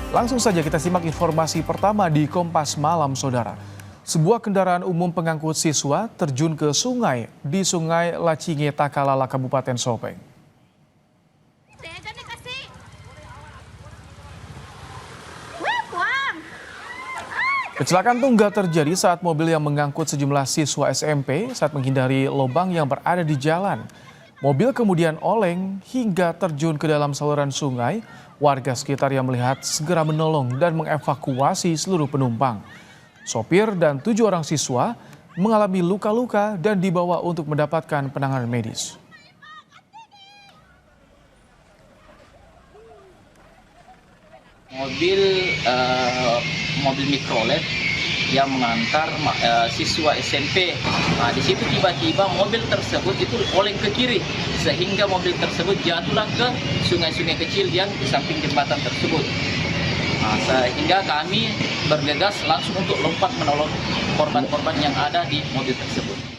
Langsung saja kita simak informasi pertama di Kompas Malam, Saudara. Sebuah kendaraan umum pengangkut siswa terjun ke sungai di Sungai Lacinge, Takalala, Kabupaten Sopeng. Kecelakaan tunggal terjadi saat mobil yang mengangkut sejumlah siswa SMP saat menghindari lubang yang berada di jalan. Mobil kemudian oleng hingga terjun ke dalam saluran sungai. Warga sekitar yang melihat segera menolong dan mengevakuasi seluruh penumpang. Sopir dan 7 orang siswa mengalami luka-luka dan dibawa untuk mendapatkan penanganan medis. Mobil mikrolet yang mengantar siswa SMP. Nah, di situ tiba-tiba mobil tersebut itu oleng ke kiri sehingga mobil tersebut jatuhlah ke sungai-sungai kecil yang di samping jembatan tersebut. Nah, sehingga kami bergegas langsung untuk lompat menolong korban-korban yang ada di mobil tersebut.